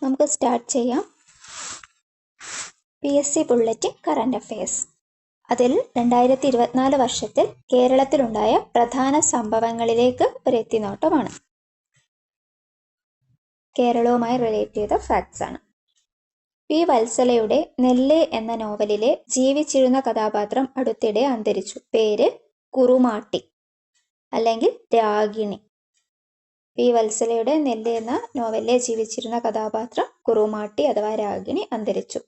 നമുക്ക് സ്റ്റാർട്ട് ചെയ്യാം. PSC bulletin current affairs. അതിൽ 2024 വർഷത്തിൽ കേരളത്തിലുണ്ടായ പ്രധാന സംഭവങ്ങളിലേക്ക് ഒരു എത്തിനോട്ടമാണ്. കേരളവുമായി റിലേറ്റ് ചെയ്ത ഫാക്ട്സ് ആണ്. P. വത്സലയുടെ നെല്ല് എന്ന നോവലിലെ ജീവിച്ചിരുന്ന കഥാപാത്രം അടുത്തിടെ അന്തരിച്ചു. പേര് കുറുമാട്ടി അല്ലെങ്കിൽ രാഗിണി. P. വത്സലയുടെ നെല്ല് എന്ന നോവലിലെ ജീവിച്ചിരുന്ന കഥാപാത്രം കുറുമാട്ടി അഥവാ രാഗിണി അന്തരിച്ചു.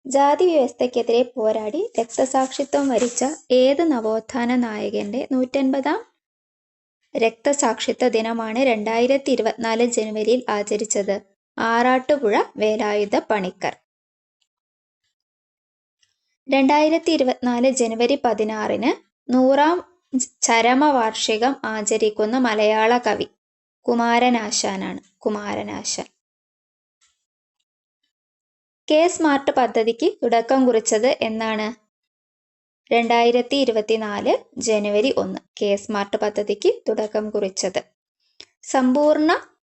ജാതി വ്യവസ്ഥയ്ക്കെതിരെ പോരാടി രക്തസാക്ഷിത്വം വരിച്ച ഏത് നവോത്ഥാന നായകന്റെ 150-ാം രക്തസാക്ഷിത്വ ദിനമാണ് 2024 ജനുവരിയിൽ ആചരിച്ചത്? ആറാട്ടുപുഴ വേലായുധ പണിക്കർ. 2024 ജനുവരി 16-ന് 100-ാം ചരമവാർഷികം ആചരിക്കുന്ന മലയാള കവി കുമാരനാശാനാണ്. കുമാരനാശാൻ. കെ സ്മാർട്ട് പദ്ധതിക്ക് തുടക്കം കുറിച്ചത് എന്നാണ്? 2024 ജനുവരി 1 കെ സ്മാർട്ട് പദ്ധതിക്ക് തുടക്കം കുറിച്ചത്. സമ്പൂർണ്ണ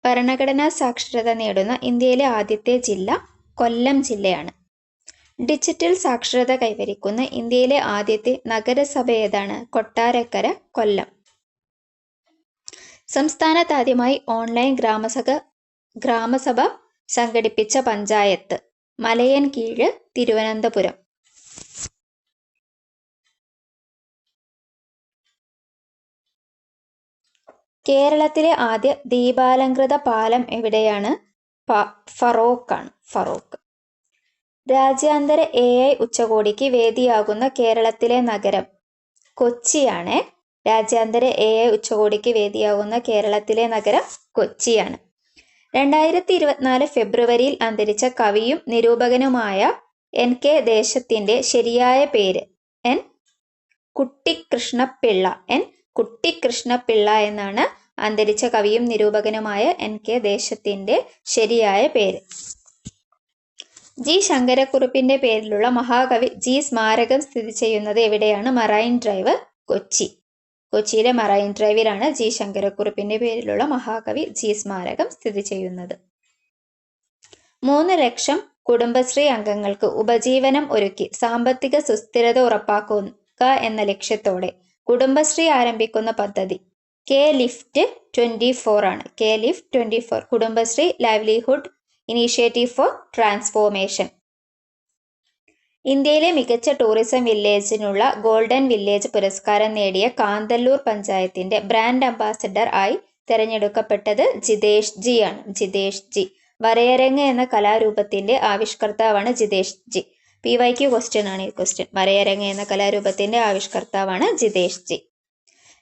ഭരണഘടനാ സാക്ഷരത നേടുന്ന ഇന്ത്യയിലെ ആദ്യത്തെ ജില്ല കൊല്ലം ജില്ലയാണ്. ഡിജിറ്റൽ സാക്ഷരത കൈവരിക്കുന്ന ഇന്ത്യയിലെ ആദ്യത്തെ നഗരസഭ ഏതാണ്? കൊട്ടാരക്കര, കൊല്ലം. സംസ്ഥാനത്ത് ആദ്യമായി ഓൺലൈൻ ഗ്രാമസഭ സംഘടിപ്പിച്ച പഞ്ചായത്ത് മലയൻകീഴ്, തിരുവനന്തപുരം. കേരളത്തിലെ ആദ്യ ദീപാലംകൃത പാലം എവിടെയാണ്? ഫറോക്കാണ്. ഫറോക്ക്. രാജ്യാന്തര AI ഉച്ചകോടിക്ക് വേദിയാകുന്ന കേരളത്തിലെ നഗരം കൊച്ചിയാണ്. രാജ്യാന്തര AI ഉച്ചകോടിക്ക് വേദിയാകുന്ന കേരളത്തിലെ നഗരം കൊച്ചിയാണ്. 2024 ഫെബ്രുവരിയിൽ അന്തരിച്ച കവിയും നിരൂപകനുമായ NK ദേശത്തിന്റെ ശരിയായ പേര്? N. കുട്ടിക്കൃഷ്ണപിള്ള. N. കുട്ടിക്കൃഷ്ണപിള്ള എന്നാണ് അന്തരിച്ച കവിയും നിരൂപകനുമായ NK ദേശത്തിന്റെ ശരിയായ പേര്. G. ശങ്കരക്കുറുപ്പിന്റെ പേരിലുള്ള മഹാകവി G സ്മാരകം സ്ഥിതി ചെയ്യുന്നത് എവിടെയാണ്? Marine drive, Kochi. കൊച്ചിയിലെ മറൈൻ ഡ്രൈവിലാണ് G ശങ്കരക്കുറുപ്പിന്റെ പേരിലുള്ള മഹാകവി G സ്മാരകം സ്ഥിതി ചെയ്യുന്നത്. 3 ലക്ഷം കുടുംബശ്രീ അംഗങ്ങൾക്ക് ഉപജീവനം ഒരുക്കി സാമ്പത്തിക സുസ്ഥിരത ഉറപ്പാക്കുക എന്ന ലക്ഷ്യത്തോടെ കുടുംബശ്രീ ആരംഭിക്കുന്ന പദ്ധതി K-ലിഫ്റ്റ് 24 ആണ്. K-ലിഫ്റ്റ് 24 Kudumbashree livelihood initiative four transformation. ഇന്ത്യയിലെ മികച്ച ടൂറിസം വില്ലേജിനുള്ള ഗോൾഡൻ വില്ലേജ് പുരസ്കാരം നേടിയ കാന്തല്ലൂർ പഞ്ചായത്തിന്റെ ബ്രാൻഡ് അംബാസഡർ ആയി തെരഞ്ഞെടുക്കപ്പെട്ടത് ജിതേഷ് ജി ആണ്. ജിതേഷ് ജി. വരയരങ്ങ് എന്ന കലാരൂപത്തിന്റെ ആവിഷ്കർത്താവാണ് ജിതേഷ് ജി. PYQ ക്വസ്റ്റ്യൻ ആണ് ഈ ക്വസ്റ്റ്യൻ. വരയരങ്ങ് എന്ന കലാരൂപത്തിന്റെ ആവിഷ്കർത്താവാണ് ജിതേഷ് ജി.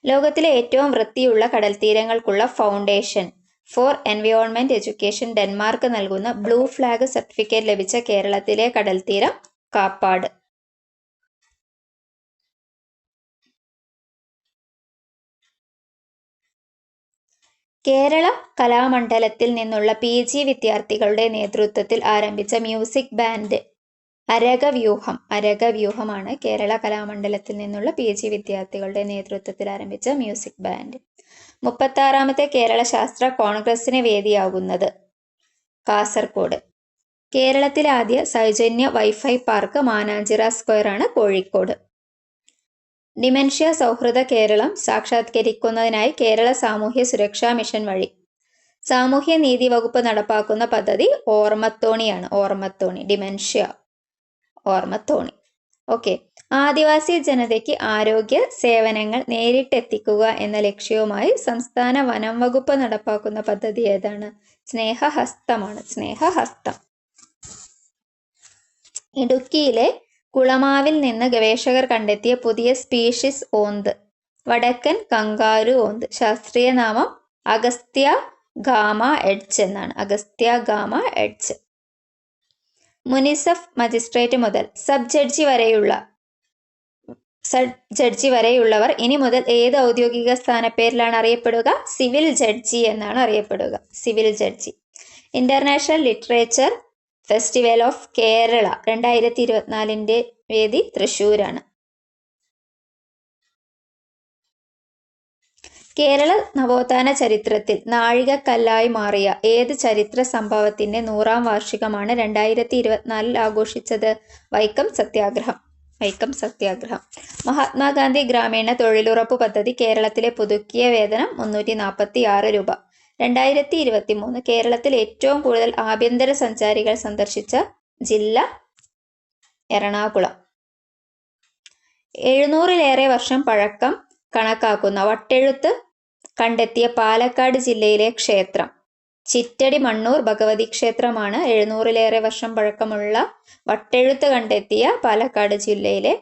ലോകത്തിലെ ഏറ്റവും വൃത്തിയുള്ള കടൽത്തീരങ്ങൾക്കുള്ള foundation for environment education Denmark നൽകുന്ന ബ്ലൂ ഫ്ലാഗ് സർട്ടിഫിക്കറ്റ് ലഭിച്ച കേരളത്തിലെ കടൽത്തീരം കാപ്പാട്. കേരള കലാമണ്ഡലത്തിൽ നിന്നുള്ള PG വിദ്യാർത്ഥികളുടെ നേതൃത്വത്തിൽ ആരംഭിച്ച മ്യൂസിക് ബാൻഡ് അരകവ്യൂഹം. അരകവ്യൂഹമാണ് കേരള കലാമണ്ഡലത്തിൽ നിന്നുള്ള PG വിദ്യാർത്ഥികളുടെ നേതൃത്വത്തിൽ ആരംഭിച്ച മ്യൂസിക് ബാൻഡ്. 36-ാമത്തെ കേരള ശാസ്ത്ര കോൺഗ്രസിന് വേദിയാകുന്നത് കാസർഗോഡ്. കേരളത്തിലെ ആദ്യ സൗജന്യ വൈഫൈ പാർക്ക് മാനാഞ്ചിറ സ്ക്വയർ ആണ്, കോഴിക്കോട്. ഡിമെൻഷ്യ സൗഹൃദ കേരളം സാക്ഷാത്കരിക്കുന്നതിനായി കേരള സാമൂഹ്യ സുരക്ഷാ മിഷൻ വഴി സാമൂഹ്യ നീതി വകുപ്പ് നടപ്പാക്കുന്ന പദ്ധതി ഓർമ്മത്തോണിയാണ്. ഓർമ്മത്തോണി. ഡിമെൻഷ്യ ഓർമ്മത്തോണി. ഓക്കെ. ആദിവാസി ജനതയ്ക്ക് ആരോഗ്യ സേവനങ്ങൾ നേരിട്ടെത്തിക്കുക എന്ന ലക്ഷ്യവുമായി സംസ്ഥാന വനം വകുപ്പ് നടപ്പാക്കുന്ന പദ്ധതി ഏതാണ്? സ്നേഹഹസ്തമാണ്. സ്നേഹഹസ്തം. ഇടുക്കിയിലെ കുളമാവിൽ നിന്ന് ഗവേഷകർ കണ്ടെത്തിയ പുതിയ സ്പീഷീസ് ഓന്ത് വടക്കൻ കങ്കാരു ഓന്ത്. ശാസ്ത്രീയ നാമം അഗസ്ത്യ ഗാമ എഡ്ജ് എന്നാണ്. അഗസ്ത്യ ഗാമ എഡ്ജ്. മുനിസിഫ് മജിസ്ട്രേറ്റ് മുതൽ സബ് ജഡ്ജി വരെയുള്ളവർ ഇനി മുതൽ ഏത് ഔദ്യോഗിക സ്ഥാനപ്പേരിലാണ് അറിയപ്പെടുക? സിവിൽ ജഡ്ജി എന്നാണ് അറിയപ്പെടുക. Civil judge. International literature festival of Kerala 2024 വേദി തൃശ്ശൂരാണ്. കേരള നവോത്ഥാന ചരിത്രത്തിൽ നാഴികക്കല്ലായി മാറിയ ഏത് ചരിത്ര സംഭവത്തിന്റെ 100-ാം വാർഷികമാണ് 2024 ആഘോഷിച്ചത്? വൈക്കം സത്യാഗ്രഹം. വൈക്കം സത്യാഗ്രഹം. മഹാത്മാഗാന്ധി ഗ്രാമീണ തൊഴിലുറപ്പ് പദ്ധതി കേരളത്തിലെ പുതുക്കിയ വേതനം 346 രൂപ. 2023 കേരളത്തിൽ ഏറ്റവും കൂടുതൽ ആഭ്യന്തര സഞ്ചാരികൾ സന്ദർശിച്ച ജില്ല എറണാകുളം. 700-ലേറെ വർഷം പഴക്കം കണക്കാക്കുന്ന വട്ടെഴുത്ത് കണ്ടെത്തിയ പാലക്കാട് ജില്ലയിലെ ക്ഷേത്രം ചിറ്റടി മണ്ണൂർ ഭഗവതി ക്ഷേത്രമാണ്. 700-ലേറെ വർഷം പഴക്കമുള്ള വട്ടെഴുത്ത് കണ്ടെത്തിയ പാലക്കാട് ജില്ലയിലെ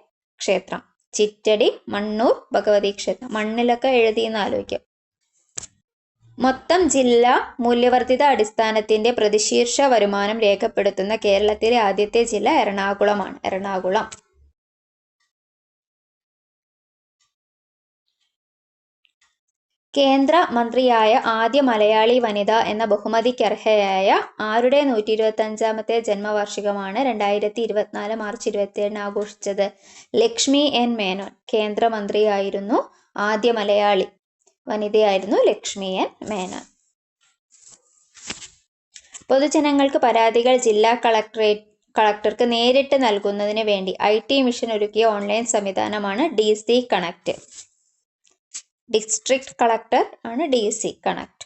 ക്ഷേത്രം ചിറ്റടി മണ്ണൂർ ഭഗവതി ക്ഷേത്രം. മണ്ണിലൊക്കെ എഴുതിയെന്ന് ആലോചിക്കും. മൊത്തം ജില്ലാ മൂല്യവർദ്ധിത അടിസ്ഥാനത്തിന്റെ പ്രതിശീർഷ വരുമാനം രേഖപ്പെടുത്തുന്ന കേരളത്തിലെ ആദ്യത്തെ ജില്ല എറണാകുളമാണ്. എറണാകുളം. കേന്ദ്ര മന്ത്രിയായ ആദ്യ മലയാളി വനിത എന്ന ബഹുമതിക്കർഹയായ ആരുടെ 125-ാമത്തെ ജന്മവാർഷികമാണ് 2024 മാർച്ച് 27 ആഘോഷിച്ചത്? ലക്ഷ്മി എൻ മേനോൻ. കേന്ദ്രമന്ത്രിയായിരുന്നു. ആദ്യ മലയാളി വനിതയായിരുന്നു ലക്ഷ്മി എൻ മേനോൻ. പൊതുജനങ്ങൾക്ക് പരാതികൾ ജില്ലാ കളക്ടർക്ക് നേരിട്ട് നൽകുന്നതിന് വേണ്ടി IT മിഷൻ ഒരുക്കിയ ഓൺലൈൻ സംവിധാനമാണ് DC കണക്ട്. ഡിസ്ട്രിക്ട് കളക്ടർ ആണ് DC കണക്ട്.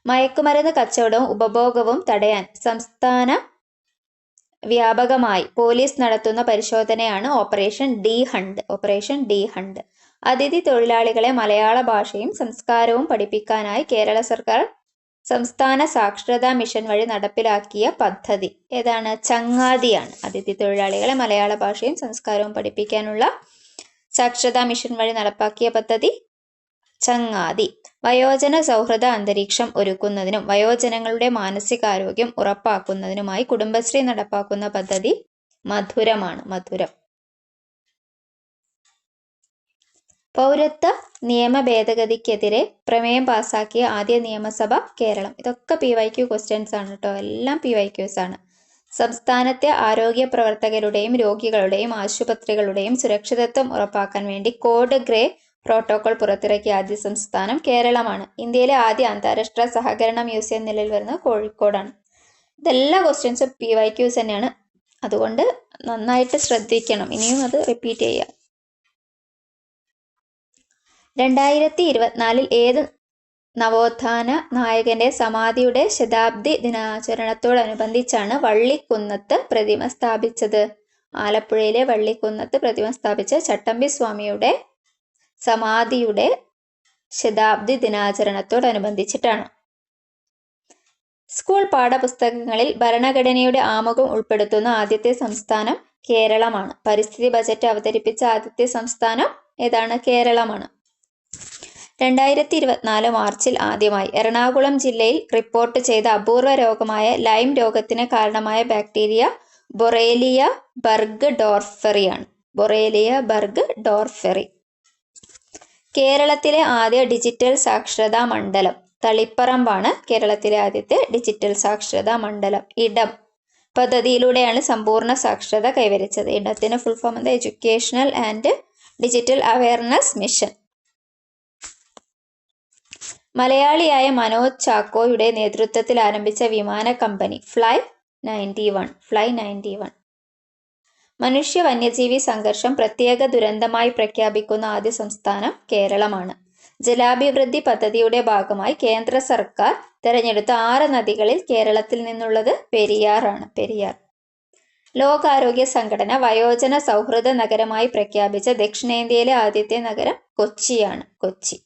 മയക്കുമരുന്ന് കച്ചവടവും ഉപഭോഗവും തടയാൻ സംസ്ഥാന വ്യാപകമായി പോലീസ് നടത്തുന്ന പരിശോധനയാണ് ഓപ്പറേഷൻ ഡി ഹണ്ട്. അതിഥി തൊഴിലാളികളെ മലയാള ഭാഷയും സംസ്കാരവും പഠിപ്പിക്കാനായി കേരള സർക്കാർ സംസ്ഥാന സാക്ഷരതാ മിഷൻ വഴി നടപ്പിലാക്കിയ പദ്ധതി ഏതാണ്? ചങ്ങാതിയാണ്. അതിഥി തൊഴിലാളികളെ മലയാള ഭാഷയും സംസ്കാരവും പഠിപ്പിക്കാനുള്ള സാക്ഷരതാ മിഷൻ വഴി നടപ്പാക്കിയ പദ്ധതി ചങ്ങാതി. വയോജന സൗഹൃദ അന്തരീക്ഷം ഒരുക്കുന്നതിനും വയോജനങ്ങളുടെ മാനസികാരോഗ്യം ഉറപ്പാക്കുന്നതിനുമായി കുടുംബശ്രീ നടപ്പാക്കുന്ന പദ്ധതി മധുരമാണ്. മധുരം. പൗരത്വ നിയമ ഭേദഗതിക്കെതിരെ പ്രമേയം പാസാക്കിയ ആദ്യ നിയമസഭ കേരളം. ഇതൊക്കെ PYQ ക്വസ്റ്റ്യൻസ് ആണ് കേട്ടോ. എല്ലാം PYQs ആണ്. സംസ്ഥാനത്തെ ആരോഗ്യ പ്രവർത്തകരുടെയും രോഗികളുടെയും ആശുപത്രികളുടെയും സുരക്ഷിതത്വം ഉറപ്പാക്കാൻ വേണ്ടി കോഡ് ഗ്രേ പ്രോട്ടോകോൾ പുറത്തിറക്കിയ ആദ്യ സംസ്ഥാനം കേരളമാണ്. ഇന്ത്യയിലെ ആദ്യ അന്താരാഷ്ട്ര സഹകരണ മ്യൂസിയം നിലവിൽ വരുന്നത് കോഴിക്കോടാണ്. ഇതെല്ലാ ക്വസ്റ്റ്യൻസും PYQs തന്നെയാണ്. അതുകൊണ്ട് നന്നായിട്ട് ശ്രദ്ധിക്കണം. ഇനിയും അത് റിപ്പീറ്റ് ചെയ്യാം. 2024 ഏത് നവോത്ഥാന നായകന്റെ സമാധിയുടെ ശതാബ്ദി ദിനാചരണത്തോടനുബന്ധിച്ചാണ് വള്ളിക്കുന്നത്ത് പ്രതിമ സ്ഥാപിച്ചത്? ആലപ്പുഴയിലെ വള്ളിക്കുന്നത്ത് പ്രതിമ സ്ഥാപിച്ച ചട്ടമ്പി സ്വാമിയുടെ സമാധിയുടെ ശതാബ്ദി ദിനാചരണത്തോടനുബന്ധിച്ചിട്ടാണ്. സ്കൂൾ പാഠപുസ്തകങ്ങളിൽ ഭരണഘടനയുടെ ആമുഖം ഉൾപ്പെടുത്തുന്ന ആദ്യത്തെ സംസ്ഥാനം കേരളമാണ്. പരിസ്ഥിതി ബജറ്റ് അവതരിപ്പിച്ച ആദ്യത്തെ സംസ്ഥാനം ഏതാണ്? കേരളമാണ്. 2024 മാർച്ചിൽ ആദ്യമായി എറണാകുളം ജില്ലയിൽ റിപ്പോർട്ട് ചെയ്ത അപൂർവ രോഗമായ ലൈം രോഗത്തിന് കാരണമായ ബാക്ടീരിയ ബൊറേലിയ ബർഗ് ഡോർഫെറിയാണ്. ബൊറേലിയ ബർഗ് ഡോർഫെറി. കേരളത്തിലെ ആദ്യ ഡിജിറ്റൽ സാക്ഷരതാ മണ്ഡലം തളിപ്പറമ്പാണ്. കേരളത്തിലെ ആദ്യത്തെ ഡിജിറ്റൽ സാക്ഷരതാ മണ്ഡലം. ഇടം പദ്ധതിയിലൂടെയാണ് സമ്പൂർണ്ണ സാക്ഷരത കൈവരിച്ചത്. ഇടത്തിന് ഫുൾ ഫോം എന്താ? Educational and digital awareness mission. മലയാളിയായ മനോജ് ചാക്കോയുടെ നേതൃത്വത്തിൽ ആരംഭിച്ച വിമാന കമ്പനി ഫ്ലൈ 91. മനുഷ്യ വന്യജീവി സംഘർഷം പ്രത്യേക ദുരന്തമായി പ്രഖ്യാപിക്കുന്ന ആദ്യ സംസ്ഥാനം കേരളമാണ്. ജലാഭിവൃദ്ധി പദ്ധതിയുടെ ഭാഗമായി കേന്ദ്ര സർക്കാർ തിരഞ്ഞെടുത്ത 6 നദികളിൽ കേരളത്തിൽ നിന്നുള്ളത് പെരിയാറാണ്. പെരിയാർ. ലോകാരോഗ്യ സംഘടന വയോജന സൗഹൃദ നഗരമായി പ്രഖ്യാപിച്ച ദക്ഷിണേന്ത്യയിലെ ആദ്യത്തെ നഗരം കൊച്ചിയാണ്. കൊച്ചി.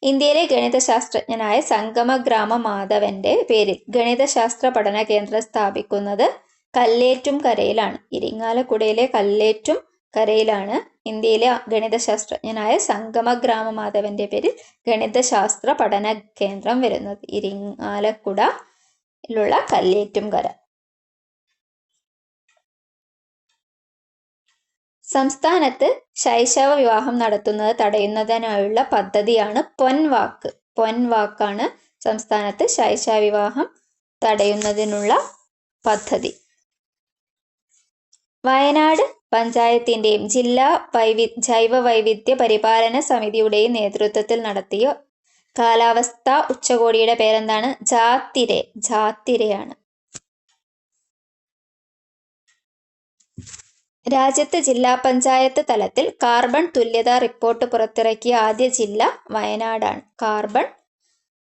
ഇന്ത്യയിലെ ഗണിതശാസ്ത്രജ്ഞനായ സംഗമഗ്രാമ മാധവന്റെ പേരിൽ ഗണിതശാസ്ത്ര പഠന കേന്ദ്രം സ്ഥാപിക്കുന്നത് കല്ലേറ്റുംകരയിലാണ്. ഇരിങ്ങാലക്കുടയിലെ കല്ലേറ്റുംകരയിലാണ് ഇന്ത്യയിലെ ഗണിതശാസ്ത്രജ്ഞനായ സംഗമഗ്രാമ മാധവന്റെ പേരിൽ ഗണിതശാസ്ത്ര പഠന കേന്ദ്രം വരുന്നത്. ഇരിങ്ങാലക്കുടയിലുള്ള കല്ലേറ്റുംകര. സംസ്ഥാനത്ത് ശൈശവ വിവാഹം നടത്തുന്നത് തടയുന്നതിനായുള്ള പദ്ധതിയാണ് പൊൻവാക്ക്. പൊൻവാക്കാണ് സംസ്ഥാനത്ത് ശൈശവ വിവാഹം തടയുന്നതിനുള്ള പദ്ധതി. വയനാട് പഞ്ചായത്തിന്റെയും ജില്ലാ ജൈവ വൈവിധ്യ പരിപാലന സമിതിയുടെയും നേതൃത്വത്തിൽ നടത്തിയ കാലാവസ്ഥാ ഉച്ചകോടിയുടെ പേരെന്താണ്? ജാത്തിരയാണ്. രാജ്യത്ത് ജില്ലാ പഞ്ചായത്ത് തലത്തിൽ കാർബൺ തുല്യതാ റിപ്പോർട്ട് പുറത്തിറക്കിയ ആദ്യ ജില്ല വയനാടാണ്. കാർബൺ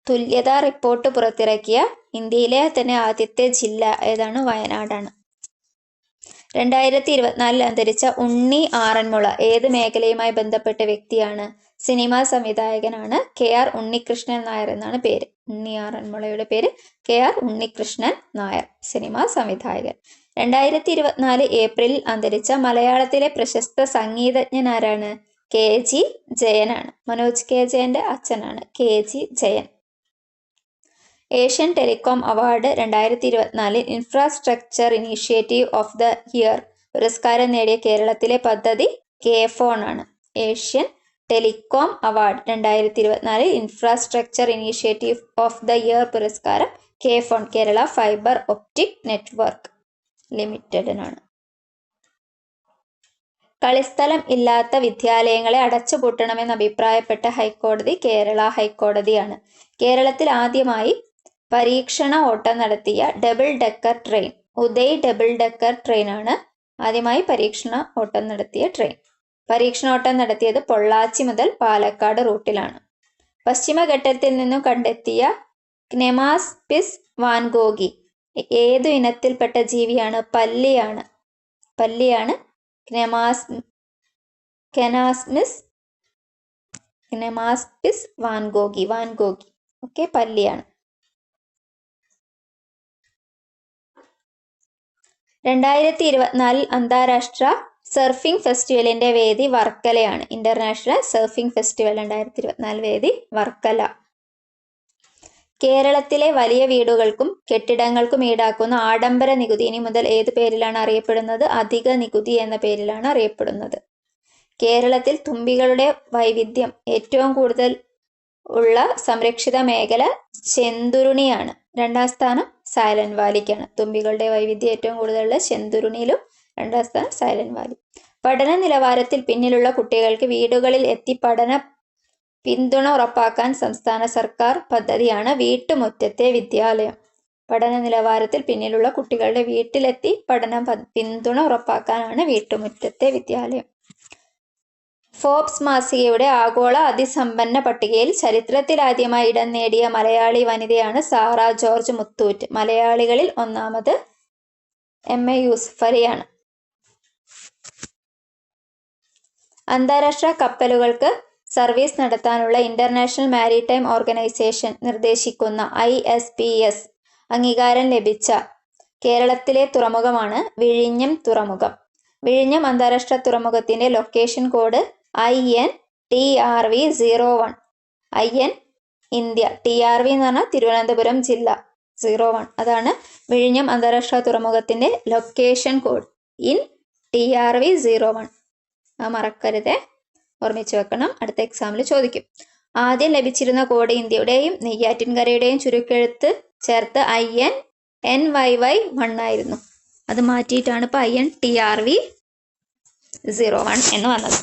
തുല്യതാ റിപ്പോർട്ട് പുറത്തിറക്കിയ ഇന്ത്യയിലെ തന്നെ ആദ്യത്തെ ജില്ല ഏതാണ്? വയനാടാണ്. 2024 അന്തരിച്ച ഉണ്ണി ആറന്മുള ഏത് മേഖലയുമായി ബന്ധപ്പെട്ട വ്യക്തിയാണ്? സിനിമാ സംവിധായകനാണ്. KR ഉണ്ണികൃഷ്ണൻ നായർ എന്നാണ് പേര്. ഉണ്ണി ആറന്മുളയുടെ പേര് KR ഉണ്ണികൃഷ്ണൻ നായർ, സിനിമാ സംവിധായകൻ. 2024 ഏപ്രിലിൽ അന്തരിച്ച മലയാളത്തിലെ പ്രശസ്ത സംഗീതജ്ഞനാരാണ്? KG ജയനാണ്. മനോജ് K ജയന്റെ അച്ഛനാണ് KG ജയൻ. Asian telecom award 2024 infrastructure initiative of the year പുരസ്കാരം നേടിയ കേരളത്തിലെ പദ്ധതി KFON ആണ്. Asian telecom award 2024 infrastructure initiative of the year പുരസ്കാരം KFON, Kerala fibre optic network ലിമിറ്റഡിനാണ്. കളിസ്ഥലം ഇല്ലാത്ത വിദ്യാലയങ്ങളെ അടച്ചുപൂട്ടണമെന്ന് അഭിപ്രായപ്പെട്ട ഹൈക്കോടതി കേരള ഹൈക്കോടതിയാണ്. കേരളത്തിൽ ആദ്യമായി പരീക്ഷണ ഓട്ടം നടത്തിയ double decker train Uday double decker ട്രെയിനാണ് ആദ്യമായി പരീക്ഷണ ഓട്ടം നടത്തിയ ട്രെയിൻ. പരീക്ഷണോട്ടം നടത്തിയത് പൊള്ളാച്ചി മുതൽ പാലക്കാട് റൂട്ടിലാണ്. പശ്ചിമഘട്ടത്തിൽ നിന്നും കണ്ടെത്തിയ ക്നെമാസ്പിസ് വാൻഗോഗി ഏതു ഇനത്തിൽപ്പെട്ട ജീവിയാണ്? പല്ലിയാണ്. ക്നെമാസ്പിസ് വാൻഗോഗി ഓക്കെ, പല്ലിയാണ്. 2024 അന്താരാഷ്ട്ര സർഫിംഗ് ഫെസ്റ്റിവലിന്റെ വേദി വർക്കലയാണ്. ഇന്റർനാഷണൽ സർഫിംഗ് ഫെസ്റ്റിവൽ 2024 വേദി വർക്കല. കേരളത്തിലെ വലിയ വീടുകൾക്കും കെട്ടിടങ്ങൾക്കും ഈടാക്കുന്ന ആഡംബര നികുതി ഇനി മുതൽ ഏത് പേരിലാണ് അറിയപ്പെടുന്നത്? അധിക നികുതി എന്ന പേരിലാണ് അറിയപ്പെടുന്നത്. കേരളത്തിൽ തുമ്പികളുടെ വൈവിധ്യം ഏറ്റവും കൂടുതൽ ഉള്ള സംരക്ഷിത മേഖല ചെന്തുരുണിയാണ്. 2ാം സ്ഥാനം സൈലന്റ് വാലിക്കാണ്. തുമ്പികളുടെ വൈവിധ്യം ഏറ്റവും കൂടുതലുള്ള ചെന്തുരുണിയിലും 2ാം സ്ഥാനം സൈലന്റ് വാലി. പഠന നിലവാരത്തിൽ പിന്നിലുള്ള കുട്ടികൾക്ക് വീടുകളിൽ എത്തി പഠന പിന്തുണ ഉറപ്പാക്കാൻ സംസ്ഥാന സർക്കാർ പദ്ധതിയാണ് വീട്ടുമുറ്റത്തെ വിദ്യാലയം. പഠന നിലവാരത്തിൽ പിന്നിലുള്ള കുട്ടികളുടെ വീട്ടിലെത്തി പഠന പിന്തുണ ഉറപ്പാക്കാനാണ് വീട്ടുമുറ്റത്തെ വിദ്യാലയം. ഫോബ്സ് മാസികയുടെ ആഗോള അതിസമ്പന്ന പട്ടികയിൽ ചരിത്രത്തിലാദ്യമായി ഇടം നേടിയ മലയാളി വനിതയാണ് സാറ ജോർജ് മുത്തൂറ്റ്. മലയാളികളിൽ ഒന്നാമത് MA യൂസഫലിയാണ്. അന്താരാഷ്ട്ര കപ്പലുകൾക്ക് സർവീസ് നടത്താനുള്ള ഇന്റർനാഷണൽ മാരിടൈം ഓർഗനൈസേഷൻ നിർദ്ദേശിക്കുന്ന ISPS അംഗീകാരം ലഭിച്ച കേരളത്തിലെ തുറമുഖമാണ് വിഴിഞ്ഞം തുറമുഖം. വിഴിഞ്ഞം അന്താരാഷ്ട്ര തുറമുഖത്തിന്റെ location code INTRV01. IN India, TRV എന്ന് പറഞ്ഞാൽ തിരുവനന്തപുരം ജില്ല, 01 അതാണ് വിഴിഞ്ഞം അന്താരാഷ്ട്ര തുറമുഖത്തിന്റെ ലൊക്കേഷൻ കോഡ്. IN TRV01 മറക്കരുത്, ഓർമ്മിച്ചു വെക്കണം, അടുത്ത എക്സാമിൽ ചോദിക്കും. ആദ്യം ലഭിച്ചിരുന്ന കോഡ് ഇന്ത്യയുടെയും നെയ്യാറ്റിൻകരയുടെയും ചുരുക്കെഴുത്ത് ചേർത്ത് INNYY1 ആയിരുന്നു. അത് മാറ്റിയിട്ടാണ് ഇപ്പോൾ INTRV01 എന്ന് വന്നത്.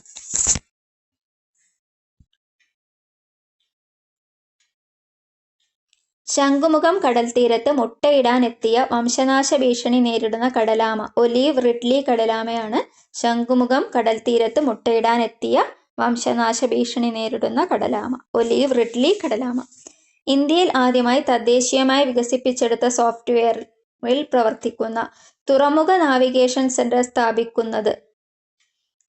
ശംഖുമുഖം കടൽ തീരത്ത് മുട്ടയിടാനെത്തിയ വംശനാശ ഭീഷണി നേരിടുന്ന കടലാമ ഒലീവ് റിഡ്ലി കടലാമയാണ്. ശംഖുമുഖം കടൽ തീരത്ത് മുട്ടയിടാനെത്തിയ വംശനാശ ഭീഷണി നേരിടുന്ന കടലാമ ഒലീവ് റിഡ്ലി കടലാമ. ഇന്ത്യയിൽ ആദ്യമായി തദ്ദേശീയമായി വികസിപ്പിച്ചെടുത്ത സോഫ്റ്റ്വെയറിൽ പ്രവർത്തിക്കുന്ന തുറമുഖ നാവിഗേഷൻ സെന്റർ സ്ഥാപിക്കുന്നത്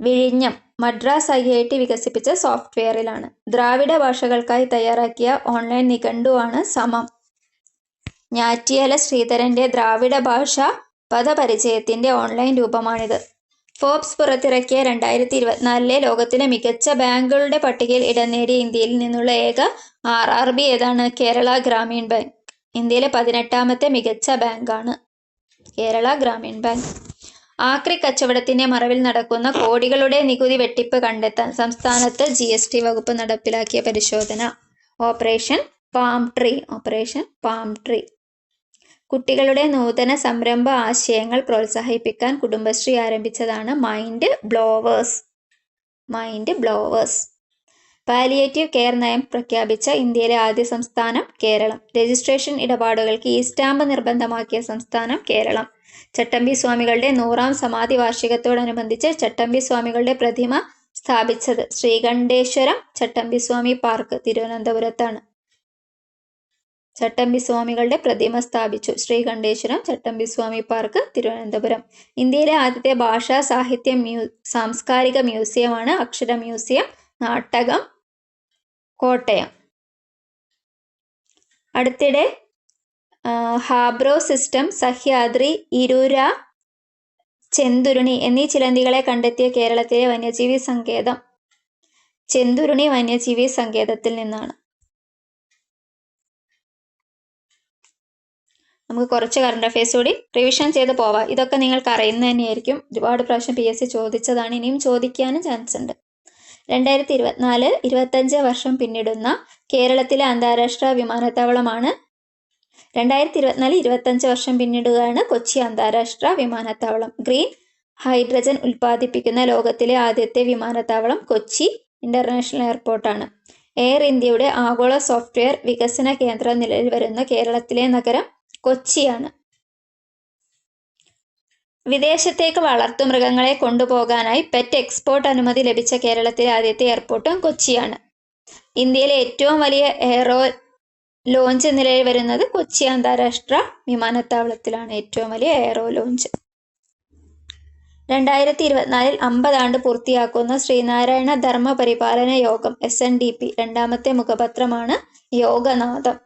വിഴിഞ്ഞം മദ്രാസ് IIT വികസിപ്പിച്ച സോഫ്റ്റ്വെയറിലാണ്. ദ്രാവിഡ ഭാഷകൾക്കായി തയ്യാറാക്കിയ ഓൺലൈൻ നിഘണ്ടുവാണ് സമം. ഞാറ്റിയാല ശ്രീധരന്റെ ദ്രാവിഡ ഭാഷ പദപരിചയത്തിന്റെ ഓൺലൈൻ രൂപമാണിത്. ഫോബ്സ് പുറത്തിറക്കിയ 2024 ലോകത്തിലെ മികച്ച ബാങ്കുകളുടെ പട്ടികയിൽ ഇടം നേടിയ ഇന്ത്യയിൽ നിന്നുള്ള ഏക RRB ഏതാണ്? കേരള ഗ്രാമീൺ ബാങ്ക്. ഇന്ത്യയിലെ 18ാമത്തെ മികച്ച ബാങ്കാണ് കേരള ഗ്രാമീൺ ബാങ്ക്. ആക്രി കച്ചവടത്തിന്റെ മറവിൽ നടക്കുന്ന കോടികളുടെ നികുതി വെട്ടിപ്പ് കണ്ടെത്താൻ സംസ്ഥാനത്ത് GST വകുപ്പ് നടപ്പിലാക്കിയ പരിശോധന ഓപ്പറേഷൻ പാം ട്രീ. കുട്ടികളുടെ നൂതന സംരംഭ ആശയങ്ങൾ പ്രോത്സാഹിപ്പിക്കാൻ കുടുംബശ്രീ ആരംഭിച്ചതാണ് മൈൻഡ് ബ്ലോവേഴ്സ്. പാലിയേറ്റീവ് കെയർ നയം പ്രഖ്യാപിച്ച ഇന്ത്യയിലെ ആദ്യ സംസ്ഥാനം കേരളം. രജിസ്ട്രേഷൻ ഇടപാടുകൾക്ക് ഇ സ്റ്റാമ്പ് നിർബന്ധമാക്കിയ സംസ്ഥാനം കേരളം. ചട്ടമ്പി സ്വാമികളുടെ 100ാം സമാധി വാർഷികത്തോടനുബന്ധിച്ച് ചട്ടമ്പി സ്വാമികളുടെ പ്രതിമ സ്ഥാപിച്ചത് ശ്രീകണ്ഠേശ്വരം ചട്ടമ്പിസ്വാമി പാർക്ക് തിരുവനന്തപുരത്താണ്. ചട്ടമ്പിസ്വാമികളുടെ പ്രതിമ സ്ഥാപിച്ചു ശ്രീകണ്ഠേശ്വരം ചട്ടമ്പിസ്വാമി പാർക്ക് തിരുവനന്തപുരം. ഇന്ത്യയിലെ ആദ്യത്തെ ഭാഷാ സാഹിത്യ സാംസ്കാരിക മ്യൂസിയമാണ് അക്ഷര മ്യൂസിയം, നാട്ടകം, കോട്ടയം. അടുത്തിടെ ഹാബ്രോ സിസ്റ്റം, സഹ്യാദ്രി, ഇരുര, ചെന്തുരുണി എന്നീ ചിലന്തികളെ കണ്ടെത്തിയ കേരളത്തിലെ വന്യജീവി സങ്കേതം ചെന്തുരുണി വന്യജീവി സങ്കേതത്തിൽ നിന്നാണ്. നമുക്ക് കുറച്ച് കറണ്ട് അഫയേഴ്സ് കൂടി റിവിഷൻ ചെയ്ത് പോവാം. ഇതൊക്കെ നിങ്ങൾക്ക് അറിയുന്ന തന്നെയായിരിക്കും, ഒരുപാട് പ്രാവശ്യം PSC ചോദിച്ചതാണ്, ഇനിയും ചോദിക്കാനും ചാൻസ് ഉണ്ട്. 2024-25 വർഷം പിന്നിടുന്ന കേരളത്തിലെ അന്താരാഷ്ട്ര വിമാനത്താവളമാണ് 2024-25 വർഷം പിന്നിടുകയാണ് കൊച്ചി അന്താരാഷ്ട്ര വിമാനത്താവളം. ഗ്രീൻ ഹൈഡ്രജൻ ഉൽപ്പാദിപ്പിക്കുന്ന ലോകത്തിലെ ആദ്യത്തെ വിമാനത്താവളം കൊച്ചി ഇന്റർനാഷണൽ എയർപോർട്ടാണ്. എയർ ഇന്ത്യയുടെ ആഗോള സോഫ്റ്റ്വെയർ വികസന കേന്ദ്രം നിലവിൽ വരുന്ന കേരളത്തിലെ നഗരം കൊച്ചിയാണ്. വിദേശത്തേക്ക് വളർത്തുമൃഗങ്ങളെ കൊണ്ടുപോകാനായി പെറ്റ് എക്സ്പോർട്ട് അനുമതി ലഭിച്ച കേരളത്തിലെ ആദ്യത്തെ എയർപോർട്ടും കൊച്ചിയാണ്. ഇന്ത്യയിലെ ഏറ്റവും വലിയ എയറോ ലോഞ്ച് നിലവിൽ വരുന്നത് കൊച്ചി അന്താരാഷ്ട്ര വിമാനത്താവളത്തിലാണ്. ഏറ്റവും വലിയ എയറോ ലോഞ്ച്. 2024 50 ആണ്ട് പൂർത്തിയാക്കുന്ന ശ്രീനാരായണ ധർമ്മ പരിപാലന യോഗം SNDP രണ്ടാമത്തെ മുഖപത്രമാണ് യോഗനാഥം.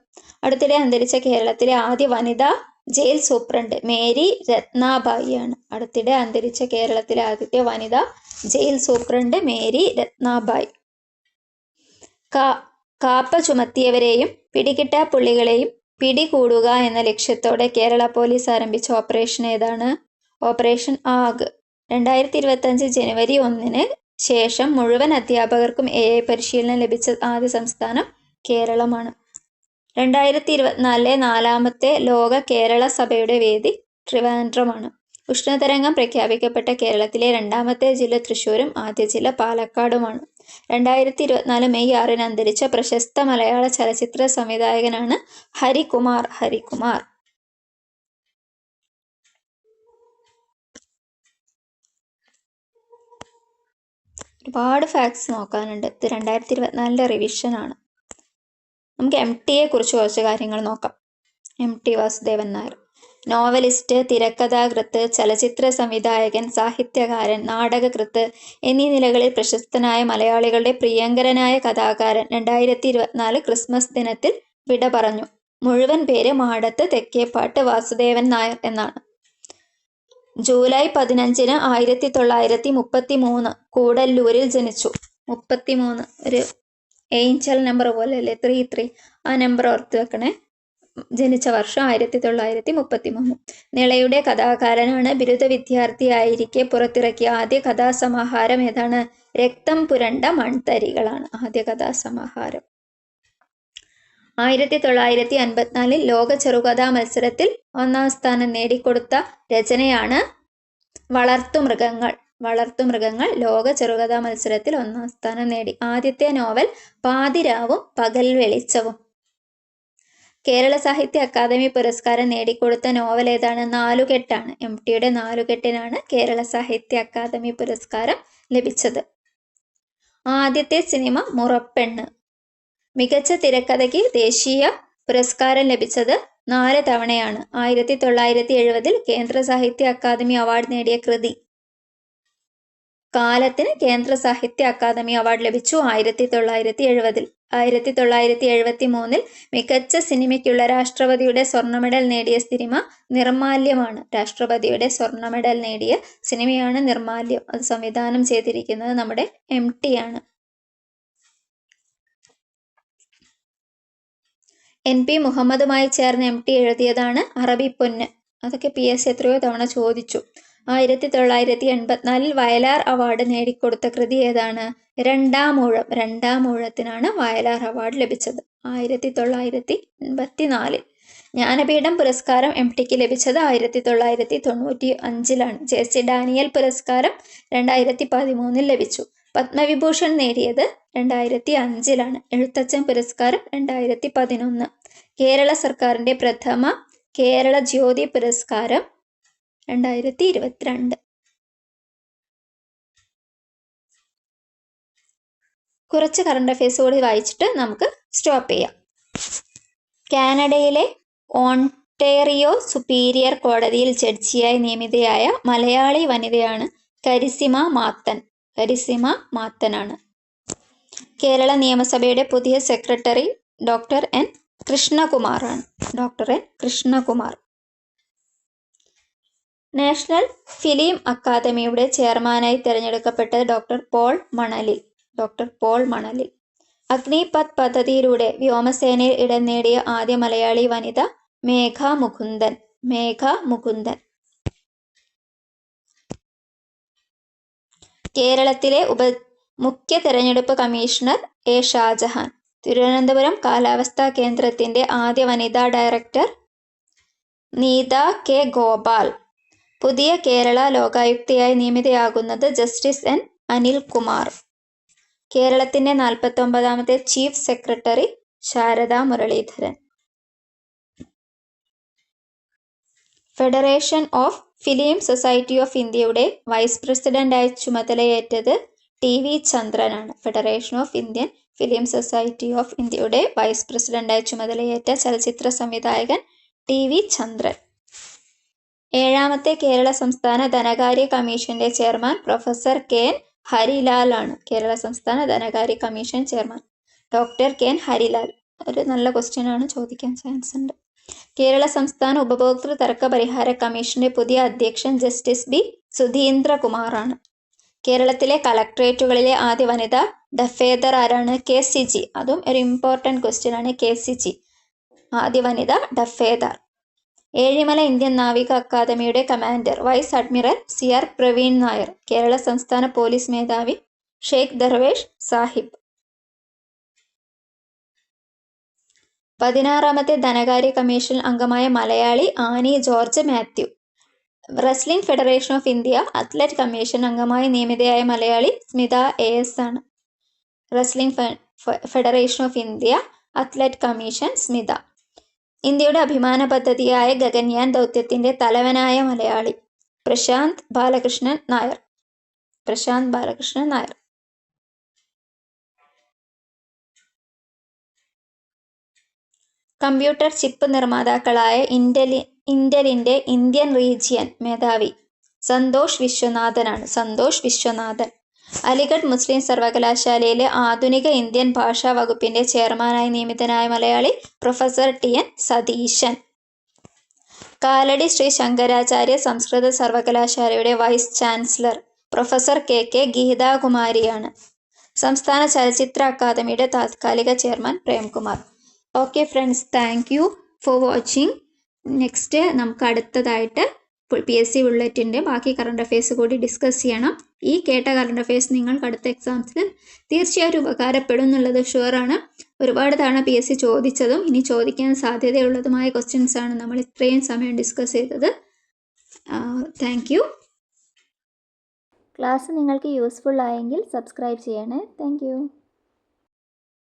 അടുത്തിടെ അന്തരിച്ച കേരളത്തിലെ ആദ്യ വനിതാ ജയിൽ സൂപ്രണ്ട് മേരി രത്നാബായിയാണ്. അടുത്തിടെ അന്തരിച്ച കേരളത്തിലെ ആദ്യത്തെ വനിതാ ജയിൽ സൂപ്രണ്ട് മേരി രത്നാബായി. കാപ്പ ചുമത്തിയവരെയും പിടികിട്ടാപ്പുള്ളികളെയും പിടികൂടുക എന്ന ലക്ഷ്യത്തോടെ കേരള പോലീസ് ആരംഭിച്ച ഓപ്പറേഷൻ ഏതാണ്? ഓപ്പറേഷൻ ആഗ്. 2025 ജനുവരി 1 ശേഷം മുഴുവൻ അധ്യാപകർക്കും AI പരിശീലനം ലഭിച്ച ആദ്യ സംസ്ഥാനം കേരളമാണ്. 2024 4ാമത്തെ ലോക കേരള സഭയുടെ വേദി ട്രിവാൻഡ്രമാണ്. ഉഷ്ണതരംഗം പ്രഖ്യാപിക്കപ്പെട്ട കേരളത്തിലെ 2ാമത്തെ ജില്ല തൃശ്ശൂരും ആദ്യ ജില്ല പാലക്കാടുമാണ്. 2024 മെയ് 6 അന്തരിച്ച പ്രശസ്ത മലയാള ചലച്ചിത്ര സംവിധായകനാണ് ഹരികുമാർ. ഒരുപാട് ഫാക്ട്സ് നോക്കാനുണ്ട്. ഇത് 2024 റിവിഷനാണ്. നമുക്ക് MTയെ കുറിച്ച് കുറച്ച് കാര്യങ്ങൾ നോക്കാം. MT വാസുദേവൻ നായർ നോവലിസ്റ്റ്, തിരക്കഥാകൃത്ത്, ചലച്ചിത്ര സംവിധായകൻ, സാഹിത്യകാരൻ, നാടകകൃത്ത് എന്നീ നിലകളിൽ പ്രശസ്തനായ മലയാളികളുടെ പ്രിയങ്കരനായ കഥാകാരൻ 2024 ക്രിസ്മസ് ദിനത്തിൽ വിട പറഞ്ഞു. മുഴുവൻ പേര് മാടത്ത് തെക്കേപ്പാട്ട് വാസുദേവൻ നായർ എന്നാണ്. ജൂലൈ 15 1933 കൂടല്ലൂരിൽ ജനിച്ചു. 33 ഒരു ഏഞ്ചൽ നമ്പർ പോലെ അല്ലേ, 33, ആ നമ്പർ ഓർത്ത് വെക്കണേ. ജനിച്ച വർഷം 1933. നിളയുടെ കഥാകാരനാണ്. ബിരുദ വിദ്യാർത്ഥിയായിരിക്കെ പുറത്തിറക്കിയ ആദ്യ കഥാസമാഹാരം ഏതാണ്? രക്തം പുരണ്ട മൺതരികളാണ് ആദ്യ കഥാസമാഹാരം. 1954 ലോക ചെറുകഥാ മത്സരത്തിൽ 1ാം സ്ഥാനം നേടിക്കൊടുത്ത രചനയാണ് വളർത്തുമൃഗങ്ങൾ. ലോക ചെറുകഥാ മത്സരത്തിൽ 1ാം സ്ഥാനം നേടി. ആദ്യത്തെ നോവൽ പാതിരാവും പകൽ വെളിച്ചവും. കേരള സാഹിത്യ അക്കാദമി പുരസ്കാരം നേടിക്കൊടുത്ത നോവൽ ഏതാണ്? നാലുകെട്ടാണ്. MTയുടെ നാലുകെട്ടിനാണ് കേരള സാഹിത്യ അക്കാദമി പുരസ്കാരം ലഭിച്ചത്. ആദ്യത്തെ സിനിമ മുറപ്പെണ്ണ്. മികച്ച തിരക്കഥയ്ക്ക് ദേശീയ പുരസ്കാരം ലഭിച്ചത് 4 തവണയാണ്. 1970 കേന്ദ്ര സാഹിത്യ അക്കാദമി അവാർഡ് നേടിയ കൃതി. കാലത്തിന് കേന്ദ്ര സാഹിത്യ അക്കാദമി അവാർഡ് ലഭിച്ചു 1970. 1973 മികച്ച സിനിമയ്ക്കുള്ള രാഷ്ട്രപതിയുടെ സ്വർണ്ണ മെഡൽ നേടിയ സിനിമ നിർമാല്യമാണ്. രാഷ്ട്രപതിയുടെ സ്വർണ്ണ മെഡൽ നേടിയ സിനിമയാണ് നിർമാല്യം. അത് സംവിധാനം ചെയ്തിരിക്കുന്നത് നമ്മുടെ MT ആണ്. NP മുഹമ്മദുമായി ചേർന്ന് MT എഴുതിയതാണ് അറബിപ്പൊന്ന്. അതൊക്കെ PSC എത്രയോ തവണ ചോദിച്ചു. 1984 വയലാർ അവാർഡ് നേടിക്കൊടുത്ത കൃതി ഏതാണ്? രണ്ടാം ഊഴത്തിനാണ് വയലാർ അവാർഡ് ലഭിച്ചത് 1984. ജ്ഞാനപീഠം പുരസ്കാരം MTക്ക് ലഭിച്ചത് 1995 JC ഡാനിയൽ പുരസ്കാരം 2013 ലഭിച്ചു. പത്മവിഭൂഷൺ നേടിയത് 2005 എഴുത്തച്ഛൻ പുരസ്കാരം 2011. കേരള സർക്കാരിൻ്റെ പ്രഥമ കേരള ജ്യോതി പുരസ്കാരം 2022. കുറച്ച് കറണ്ട് അഫയേഴ്സ് കൂടി വായിച്ചിട്ട് നമുക്ക് സ്റ്റോപ്പ് ചെയ്യാം. കാനഡയിലെ ഓൺടേറിയോ സുപ്പീരിയർ കോടതിയിൽ ജഡ്ജിയായി നിയമിതയായ മലയാളി വനിതയാണ് കരിസിമ മാത്തൻ. കരിസിമ മാത്തനാണ്. കേരള നിയമസഭയുടെ പുതിയ സെക്രട്ടറി ഡോക്ടർ N. കൃഷ്ണകുമാറാണ്. Doctor N. കൃഷ്ണകുമാർ. നാഷണൽ ഫിലിം അക്കാദമിയുടെ ചെയർമാനായി തിരഞ്ഞെടുക്കപ്പെട്ടത് ഡോക്ടർ പോൾ മണലിൽ. ഡോക്ടർ പോൾ മണലിൽ. അഗ്നിപഥ് പദ്ധതിയിലൂടെ വ്യോമസേനയിൽ ഇടം നേടിയ ആദ്യ മലയാളി വനിത മേഘ മുകുന്ദൻ. മേഘ മുകുന്ദൻ. കേരളത്തിലെ മുഖ്യ തെരഞ്ഞെടുപ്പ് കമ്മീഷണർ A. ഷാജഹാൻ. തിരുവനന്തപുരം കാലാവസ്ഥാ കേന്ദ്രത്തിന്റെ ആദ്യ വനിതാ ഡയറക്ടർ നീത K. ഗോപാൽ. പുതിയ കേരള ലോകായുക്തയായി നിയമിതയാകുന്നത് ജസ്റ്റിസ് N. അനിൽകുമാർ. കേരളത്തിന്റെ 49ാമത്തെ chief secretary Sharada Muraleedharan. Federation of film society of ഇന്ത്യയുടെ വൈസ് പ്രസിഡന്റായി ചുമതലയേറ്റത് TV ചന്ദ്രനാണ്. Federation of Indian film society of ഇന്ത്യയുടെ വൈസ് പ്രസിഡന്റായി ചുമതലയേറ്റ ചലച്ചിത്ര സംവിധായകൻ TV ചന്ദ്രൻ. 7ാമത്തെ കേരള സംസ്ഥാന ധനകാര്യ കമ്മീഷന്റെ chairman professor K. N. Harilal ആണ്. കേരള സംസ്ഥാന ധനകാര്യ commission chairman doctor K. N. Harilal. ഒരു നല്ല ക്വസ്റ്റ്യൻ ആണ്, ചോദിക്കാൻ ചാൻസ് ഉണ്ട്. കേരള സംസ്ഥാന ഉപഭോക്തൃ തർക്ക പരിഹാര കമ്മീഷന്റെ പുതിയ അധ്യക്ഷൻ ജസ്റ്റിസ് B. സുധീന്ദ്രകുമാറാണ്. കേരളത്തിലെ കളക്ട്രേറ്റുകളിലെ ആദ്യ വനിതാ ഡഫേദർ ആരാണ്? KCG. അതും ഒരു ഇമ്പോർട്ടൻറ്റ് ക്വസ്റ്റ്യൻ ആണ്. KCG ആദ്യ വനിതാ ഡഫേദർ. ഏഴിമല ഇന്ത്യൻ നാവിക അക്കാദമിയുടെ commander vice admiral CR Praveen Nair. Kerala സംസ്ഥാന പോലീസ് മേധാവി ഷെയ്ഖ് ദർവേഷ് സാഹിബ്. 16ാമത്തെ ധനകാര്യ കമ്മീഷൻ അംഗമായ Malayali Annie George Mathew. Wrestling federation of India athlete commission അംഗമായി നിയമിതയായ മലയാളി സ്മിത AS ആണ്. Wrestling federation of India athlete commission Smitha. ഇന്ത്യയുടെ അഭിമാന പദ്ധതിയായ ഗഗൻയാൻ ദൗത്യത്തിന്റെ തലവനായ മലയാളി പ്രശാന്ത് ബാലകൃഷ്ണൻ നായർ. പ്രശാന്ത് ബാലകൃഷ്ണൻ നായർ. കമ്പ്യൂട്ടർ ചിപ്പ് നിർമ്മാതാക്കളായ ഇന്റലിന്റെ ഇന്ത്യൻ റീജിയൻ മേധാവി സന്തോഷ് വിശ്വനാഥനാണ്. സന്തോഷ് വിശ്വനാഥൻ. അലിഗഡ് മുസ്ലിം സർവകലാശാലയിലെ ആധുനിക ഇന്ത്യൻ ഭാഷാ വകുപ്പിന്റെ ചെയർമാനായി നിയമിതനായ മലയാളി പ്രൊഫസർ TN സതീശൻ. കാലടി ശ്രീ ശങ്കരാചാര്യ സംസ്കൃത സർവകലാശാലയുടെ വൈസ് ചാൻസലർ പ്രൊഫസർ KK ഗീതാകുമാരിയാണ്. സംസ്ഥാന ചലച്ചിത്ര അക്കാദമിയുടെ താത്കാലിക chairman Premkumar. Okay friends, thank you for watching. Next നമുക്ക് അടുത്തതായിട്ട് PSC ബുള്ളറ്റിൻ്റെ ബാക്കി കറണ്ട് അഫയേഴ്സ് കൂടി ഡിസ്കസ് ചെയ്യണം. ഈ കേട്ട കറണ്ട് അഫയേഴ്സ് നിങ്ങൾക്ക് അടുത്ത എക്സാംസിൽ തീർച്ചയായിട്ടും ഉപകാരപ്പെടും എന്നുള്ളത് ഷുവറാണ്. ഒരുപാട് തവണ PSC ചോദിച്ചതും ഇനി ചോദിക്കാൻ സാധ്യതയുള്ളതുമായ ക്വസ്റ്റ്യൻസ് ആണ് നമ്മൾ ഇത്രയും സമയം ഡിസ്കസ് ചെയ്തത്. Thank you. ക്ലാസ് നിങ്ങൾക്ക് യൂസ്ഫുൾ ആയെങ്കിൽ സബ്സ്ക്രൈബ് ചെയ്യണേ. Thank you.